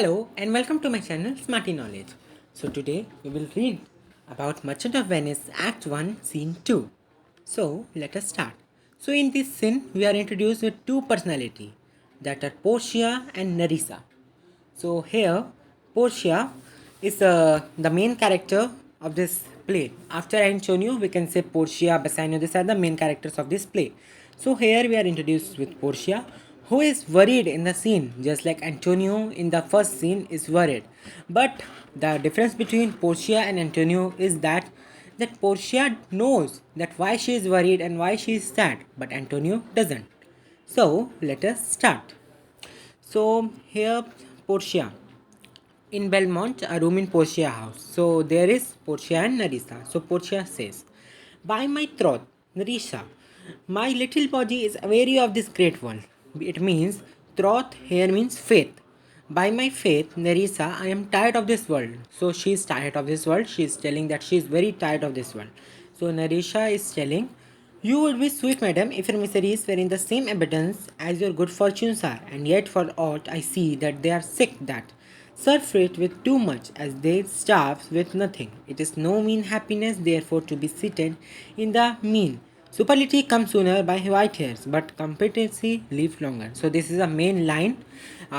Hello and welcome to my channel Smarty Knowledge. So today we will read about Merchant of Venice Act 1 Scene 2. So let us start. So in this scene we are introduced with two personalities that are Portia and Nerissa. So here Portia is the main character of this play. After Antonio we can say Portia, Bassanio, these are the main characters of this play. So here we are introduced with Portia, who is worried in the scene just like Antonio in the first scene is worried. But the difference between Portia and Antonio is that Portia knows that why she is worried and why she is sad, but Antonio doesn't. So let us start. So here Portia in Belmont, a room in Portia house. So there is Portia and Nerissa. So Portia says, "By my troth, Nerissa, my little body is weary of this great world." It means troth here means faith. By my faith, Nerissa, I am tired of this world. So she is tired of this world. She is telling that she is very tired of this world. So Nerissa is telling, "You would be sweet, madam, if your miseries were in the same abundance as your good fortunes are, and yet for aught I see that they are sick that surfeit with too much, as they starve with nothing. It is no mean happiness, therefore, to be seated in the mean. Superlity comes sooner by white hairs, but competency lives longer." So this is a main line.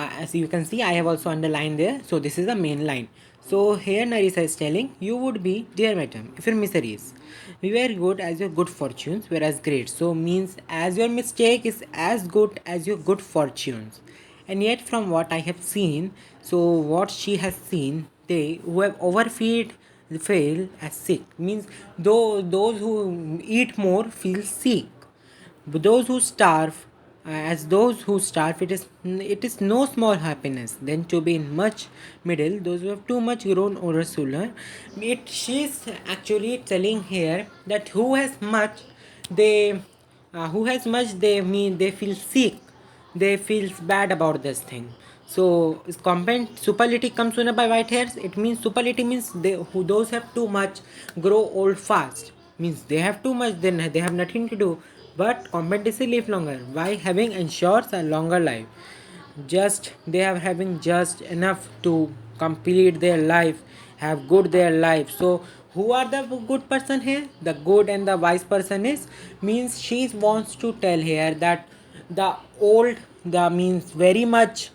As you can see, I have also underlined there. So this is the main line. So here Narissa is telling, "You would be, dear madam, if your miseries we were good as your good fortunes were as great." So means as your mistake is as good as your good fortunes. And yet from what I have seen, so what she has seen, they who have overfeed fail as sick. Means though those who eat more feel sick, but those who starve, as those who starve, it is no small happiness than to be in much middle. Those who have too much grown over sooner. It she's actually telling here that they who has much they mean they feel sick, they feels bad about this thing. So is complaint superlity comes sooner by white hairs. It means superlity means they who those have too much grow old fast, means they have too much, then they have nothing to do. But competency live longer by having ensures a longer life. Just they are having just enough to complete their life, have good their life. So who are the good person here? The good and the wise person is means she wants to tell here that the old, the means very much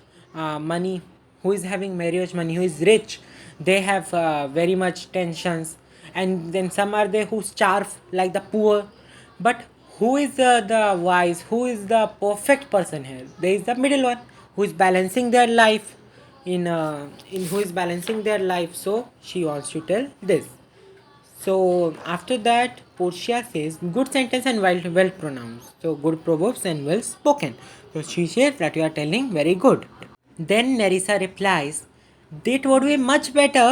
money, who is having very much money, who is rich, they have very much tensions. And then some are there who starve like the poor. But who is the wise, who is the perfect person here? There is the middle one who is balancing their life in who is balancing their life. So she wants to tell this. So after that, Portia says, "Good sentence and well pronounced." So good proverbs and well spoken. So she says that you are telling very good. Then Nerissa replies, "That would be much better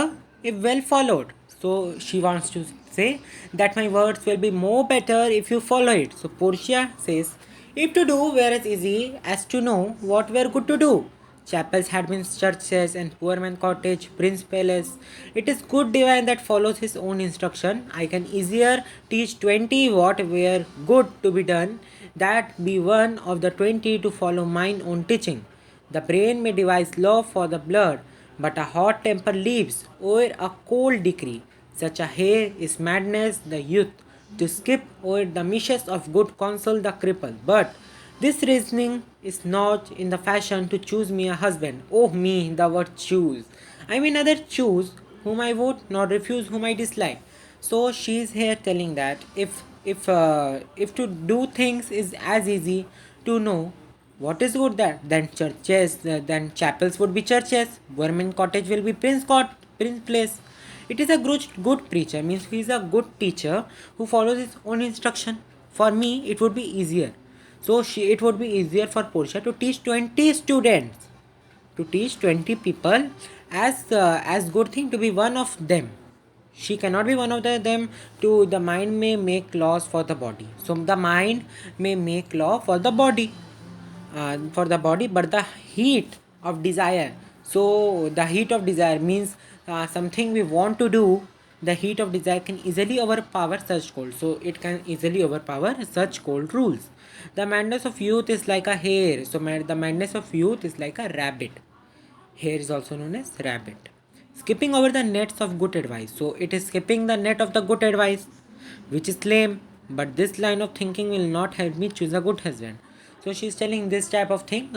if well followed." So she wants to say that my words will be more better if you follow it. So Portia says, "If to do were as easy as to know what were good to do. Chapels had been churches and poor man cottage, prince palace. It is good divine that follows his own instruction. I can easier teach 20 what were good to be done, that be one of the 20 to follow mine own teaching. The brain may devise law for the blood, but a hot temper leaves o'er a cold decree. Such a hair is madness, the youth, to skip o'er the missions of good counsel the cripple. But this reasoning is not in the fashion to choose me a husband. Oh me, the word choose. I may neither choose whom I would nor refuse whom I dislike." So she is here telling that if to do things is as easy to know what is good, that then churches, then chapels would be churches, government cottage will be prince place. It is a good preacher, means he is a good teacher who follows his own instruction. For me, it would be easier. So it would be easier for Portia to teach 20 students, to teach 20 people, as good thing to be one of them. She cannot be one of them. To the mind may make laws for the body. So the mind may make law for the body, but the heat of desire, so the heat of desire means something we want to do, the heat of desire can easily overpower such cold. So it can easily overpower such cold rules. The madness of youth is like a hare. So the madness of youth is like a rabbit. Here is also known as rabbit. Skipping over the nets of good advice. So it is skipping the net of the good advice, which is lame. But this line of thinking will not help me choose a good husband. So she is telling this type of thing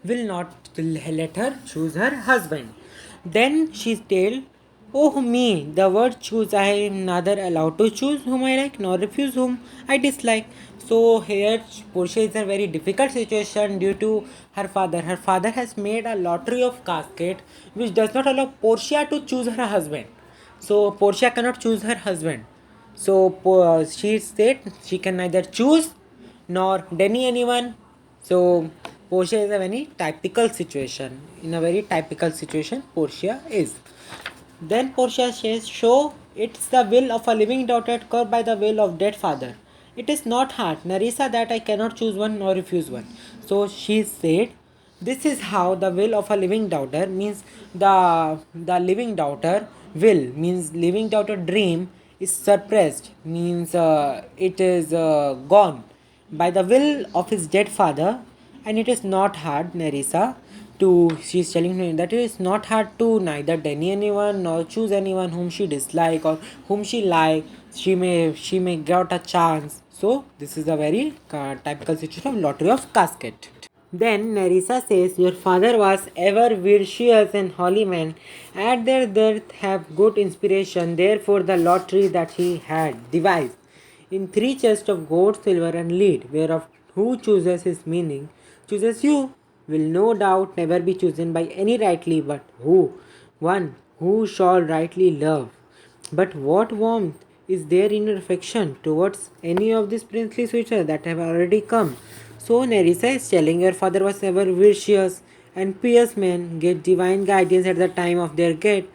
will not let her choose her husband. Then she tell, oh me, the word choose, I am neither allowed to choose whom I like nor refuse whom I dislike. So here Portia is in a very difficult situation due to her father. Her father has made a lottery of casket which does not allow Portia to choose her husband. So Portia cannot choose her husband. So she said she can neither choose nor deny anyone. So Portia is a very typical situation. In a very typical situation, Portia is. Then Portia says, show it's the will of a living daughter curbed by the will of dead father. It is not hard, Narisa, that I cannot choose one nor refuse one. So she said, this is how the will of a living daughter means the living daughter will means living daughter dream is suppressed means it is gone by the will of his dead father, and it is not hard, Nerissa, to she is telling me that it is not hard to neither deny anyone nor choose anyone whom she dislike or whom she like. She may get a chance. So this is a very typical situation of lottery of casket. Then Nerissa says, your father was ever virtuous and holy man. At their death have good inspiration. Therefore the lottery that he had devised in 3 chests of gold, silver and lead, whereof who chooses his meaning, chooses you, will no doubt never be chosen by any rightly, but one who shall rightly love. But what warmth is there in your affection towards any of these princely suitors that have already come? So Nerissa is telling your father was ever virtuous and pious men get divine guidance at the time of their death.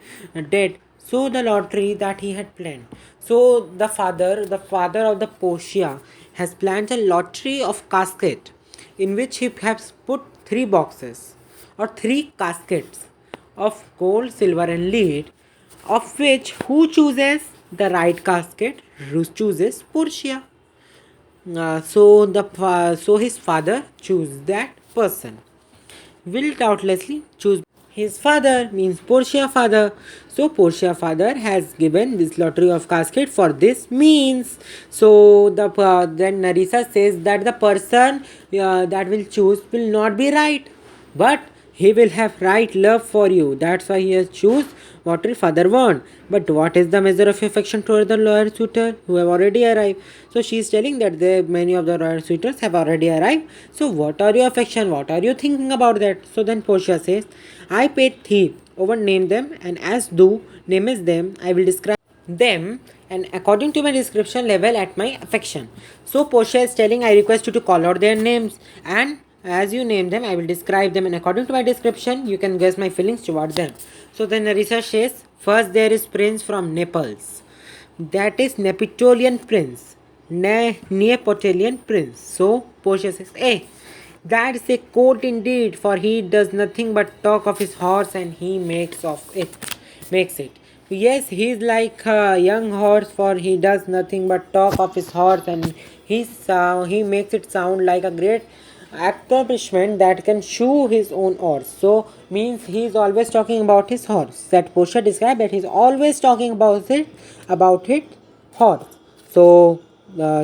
So the lottery that he had planned. So the father of the Portia, has planned a lottery of casket in which he has put 3 boxes or 3 caskets of gold, silver, and lead, of which who chooses the right casket who chooses Portia. So his father choose that person. Will doubtlessly choose his father means Portia father. So Portia father has given this lottery of casket for this means. So then Narissa says that the person that will choose will not be right, but he will have right love for you. That's why he has choose what his father want. But what is the measure of affection toward the loyal suitor who have already arrived? So she is telling that many of the loyal suitors have already arrived. So what are your affection? What are you thinking about that? So then Portia says, I paid thee over name them, and as thou namest them, I will describe them and according to my description level at my affection. So Portia is telling, I request you to call out their names, and as you name them I will describe them, and according to my description you can guess my feelings towards them. So then Narissa says, first there is prince from Naples, that is Neapolitan prince, Neapolitan prince. So Portia says, hey, that is a court indeed, for he does nothing but talk of his horse and he makes it. Yes, he is like a young horse, for he does nothing but talk of his horse, and he makes it sound like a great accomplishment that can shoe his own horse. So means he is always talking about his horse. That Portia described that he is always talking about it horse. So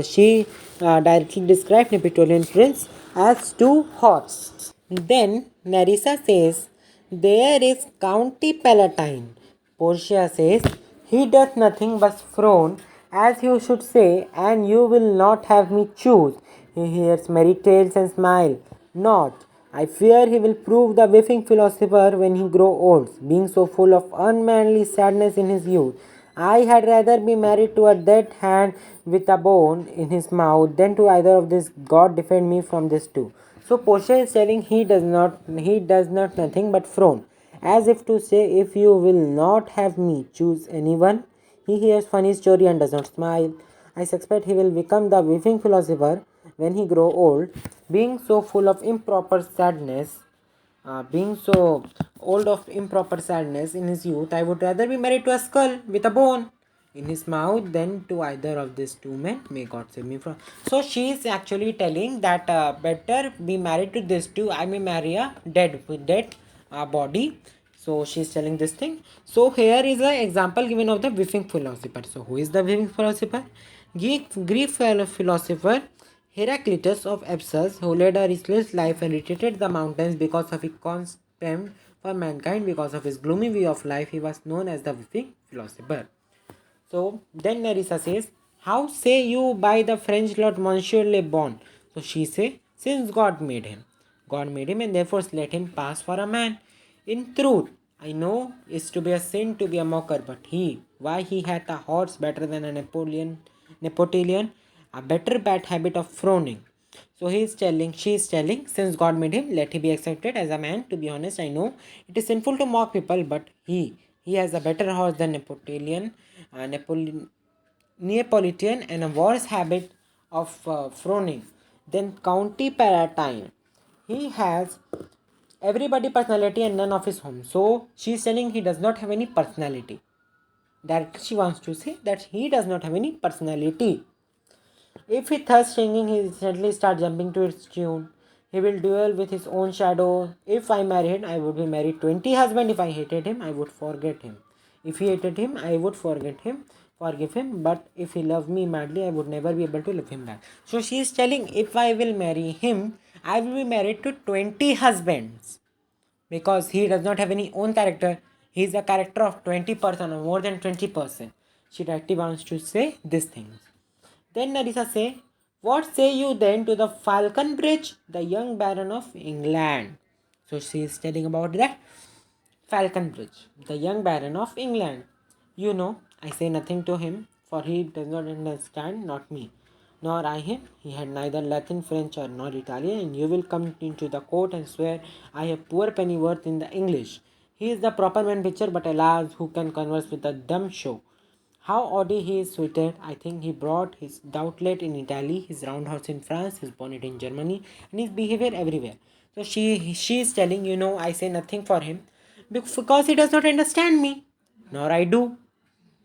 she directly described Neapolitan prince as two horse. Then Nerissa says, there is County Palatine. Portia says, he doth nothing but frown, as you should say, and you will not have me choose. He hears merry tales and smile. Not. I fear he will prove the whiffing philosopher when he grow old, being so full of unmanly sadness in his youth. I had rather be married to a dead hand with a bone in his mouth than to either of these. God defend me from this too. So Portia is telling he does not nothing but frown, as if to say, if you will not have me choose anyone. He hears funny story and does not smile. I suspect he will become the weeping philosopher when he grow old, being so full of improper sadness. Being so old of improper sadness in his youth, I would rather be married to a skull with a bone in his mouth than to either of these two men. May God save me from. So she is actually telling that better be married to these two. I may marry a dead body So she's telling this thing. So here is an example given of the whiffing philosopher. So who is the whiffing philosopher? Greek philosopher Heraclitus of Ephesus, who led a restless life and retreated the mountains because of his contempt for mankind. Because of his gloomy view of life, he was known as the whiffing philosopher. So then Nerissa says, how say you by the French Lord Monsieur Le Bon? So she say, since God made him. God made him and therefore let him pass for a man. In truth, I know it's to be a sin to be a mocker, but why he had a horse better than a Nepotian, a better bad habit of frowning. So she is telling, since God made him, let him be accepted as a man. To be honest, I know it is sinful to mock people, but he has a better horse than Neapolitan and a worse habit of frowning than County Palatine. He has everybody personality and none of his home. So she is telling he does not have any personality. That she wants to say that he does not have any personality. If he thus singing, he instantly start jumping to its tune. He will duel with his own shadow. If I married, I would be married 20 husbands. If I hated him, I would forget him. If he hated him, I would forgive him. But if he loved me madly, I would never be able to love him back. So she is telling, if I will marry him, I will be married to 20 husbands. Because he does not have any own character. He is a character of 20% or more than 20%. She directly wants to say these things. Then Nerissa say, what say you then to the Falcon Bridge, the young Baron of England? So she is telling about that Falcon Bridge, the young Baron of England. You know, I say nothing to him, for he does not understand, not me, nor I him. He had neither Latin, French, or nor Italian, and you will come into the court and swear I have poor pennyworth in the English. He is the proper man picture, but alas, who can converse with the dumb show? How oddly he is suited. I think he brought his doublet in Italy, his roundhouse in France, his bonnet in Germany, and his behavior everywhere. So she is telling, I say nothing for him because he does not understand me, nor I do.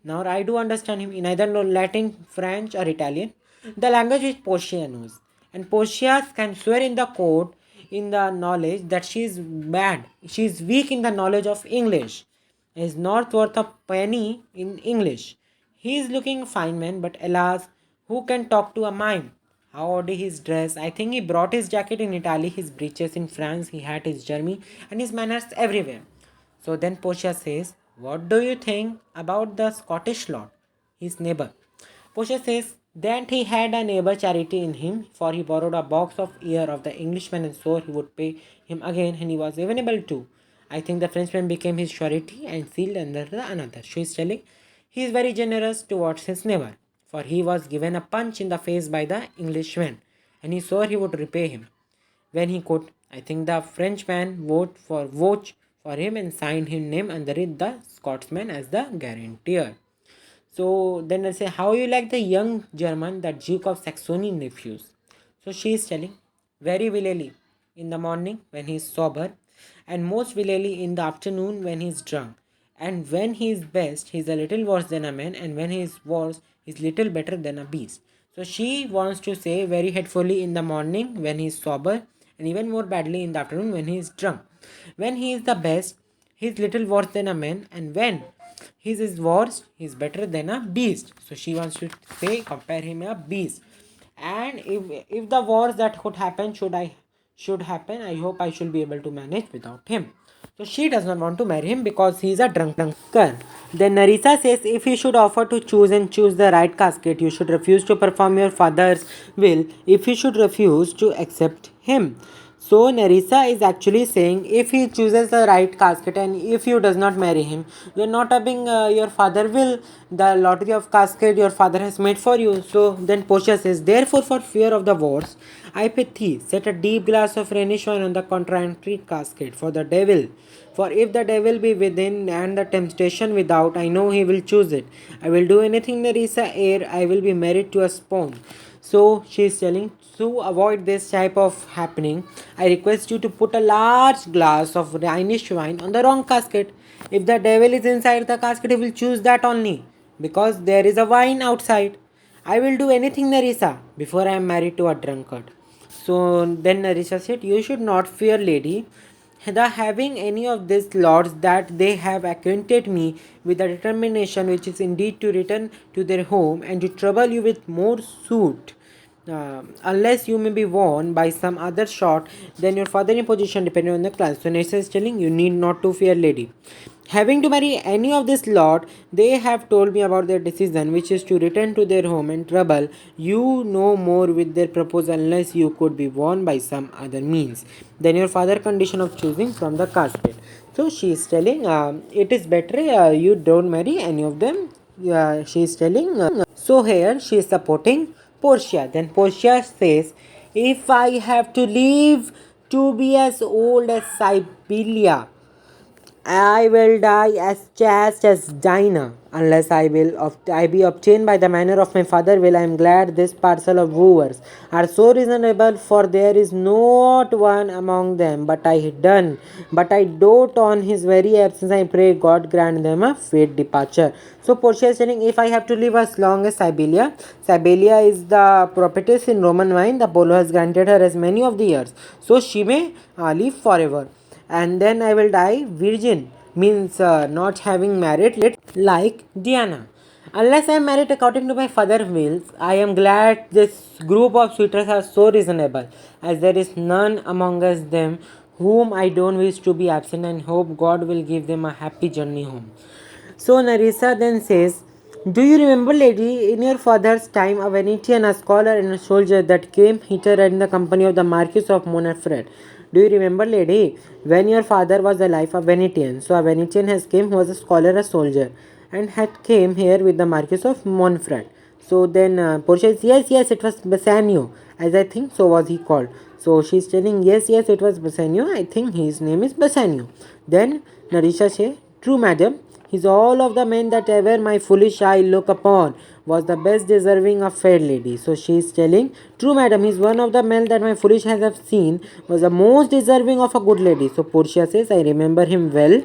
Nor I do understand him in either Latin, French, or Italian. The language which Portia knows. And Portia can swear in the court in the knowledge that she is bad. She is weak in the knowledge of English. Is not worth a penny in English. He is looking fine man, but alas, who can talk to a mime? How odd his dress. I think he brought his jacket in Italy, his breeches in France, he had his journey, and his manners everywhere. So then Portia says, what do you think about the Scottish lord, his neighbor? Portia says that he had a neighbor charity in him, for he borrowed a box of ear of the Englishman and swore he would pay him again, and he was even able to. I think the Frenchman became his surety and sealed under the another. She is telling he is very generous towards his neighbor, for he was given a punch in the face by the Englishman, and he swore he would repay him when he could. I think the Frenchman vouched for him and signed his name under it, the Scotsman, as the guarantor. So then I say, how you like the young German, the Duke of Saxony nephews? So she is telling, very willily in the morning when he is sober, and most willily in the afternoon when he is drunk. And when he is best, he is a little worse than a man, and when he is worse, he is little better than a beast. So she wants to say very hatefully in the morning when he is sober, and even more badly in the afternoon when he is drunk. When he is the best, he is little worse than a man, and when he is worse, he is better than a beast. So she wants to say, compare him a beast. And if the wars that could happen should happen, I hope I should be able to manage without him. So she does not want to marry him because he is a drunkard. Then Narissa says, if you should offer to choose and choose the right casket, you should refuse to perform your father's will if you should refuse to accept him. So Nerissa is actually saying, if he chooses the right casket and if you does not marry him, you are not having your father will, the lottery of casket your father has made for you. So then Portia says, therefore for fear of the wars, I pith thee, set a deep glass of Rhenish wine on the contrary casket for the devil. For if the devil be within and the temptation without, I know he will choose it. I will do anything Nerissa ere I will be married to a spawn. So she is telling, to avoid this type of happening, I request you to put a large glass of Rhenish wine on the wrong casket. If the devil is inside the casket, he will choose that only, because there is a wine outside. I will do anything, Nerissa, before I am married to a drunkard. So then Nerissa said, you should not fear, lady. the having any of these lords that they have acquainted me with the determination which is indeed to return to their home and to trouble you with more suit, unless you may be warned by some other shot than your father in position depending on the class. So Nessa is telling you need not to fear, lady. Having to marry any of this lot, they have told me about their decision, which is to return to their home and trouble you no more with their proposal unless you could be won by some other means than your father condition of choosing from the casket. So she is telling it is better you don't marry any of them. She is telling so here she is supporting Portia. Then Portia says, if I have to live to be as old as Siberia, I will die as chaste as Dinah, unless I be obtained by the manner of my father. Will I am glad this parcel of wooers are so reasonable, for there is not one among them but I dote on his very absence. I pray God grant them a fit departure. So Portia is saying, if I have to live as long as Siberia, Siberia is the prophetess in Roman wine. The Apollo has granted her as many of the years, so she may live forever, and then I will die virgin, means not having married like Diana. Unless I am married according to my father's wills, I am glad this group of suitors are so reasonable, as there is none among us them whom I don't wish to be absent, and hope God will give them a happy journey home. So Narissa then says, do you remember, lady, in your father's time, a Venetian, a scholar, and a soldier that came hither in the company of the Marquis of Montfort? Do you remember, lady, when your father was alive, a Venetian? So a Venetian has came, who was a scholar, a soldier, and had came here with the Marquis of Montfort. So then Portia says, yes, it was Bassanio, as I think so was he called. So she's telling, yes, it was Bassanio. I think his name is Bassanio. Then Narisha says, true, madam. He's all of the men that ever my foolish eye look upon was the best deserving of fair lady. So she is telling, true madam, he's one of the men that my foolish eyes have seen was the most deserving of a good lady. So Portia says, I remember him well,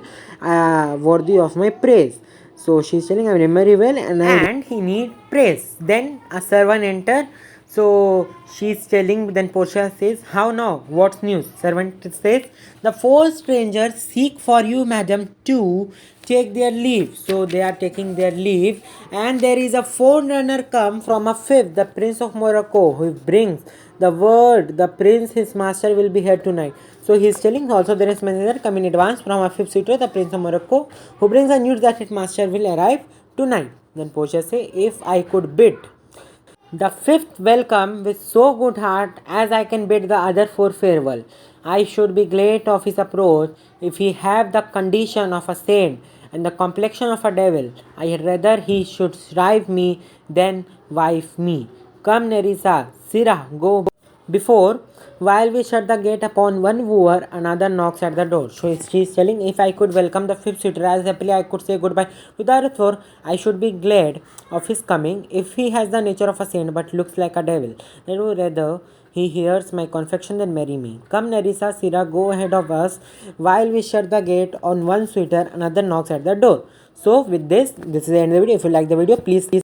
worthy of my praise. So she's telling, I remember him well, and he need praise. Then a servant enter. So she's telling, then Portia says, how now? What's news? Servant says, the four strangers seek for you, madam, to take their leave. So they are taking their leave, and there is a forerunner come from a fifth, the Prince of Morocco, who brings the word, the prince, his master, will be here tonight. So he is telling also there is messenger come in advance from a fifth suitor, the Prince of Morocco, who brings the news that his master will arrive tonight. Then Portia say, if I could bid the fifth welcome with so good heart as I can bid the other four farewell, I should be glad of his approach. If he have the condition of a saint and the complexion of a devil, I had rather he should shrive me than wife me. Come, Nerissa, Sirrah, go before, while we shut the gate upon one wooer, another knocks at the door. So she is telling, if I could welcome the fifth suitor as happily I could say goodbye to the other four, I should be glad of his coming. If he has the nature of a saint but looks like a devil, then would rather he hears my confession than marry me. Come, Nerissa, Sirrah, go ahead of us, while we shut the gate on one suitor, another knocks at the door. So with this is the end of the video. If you like the video, please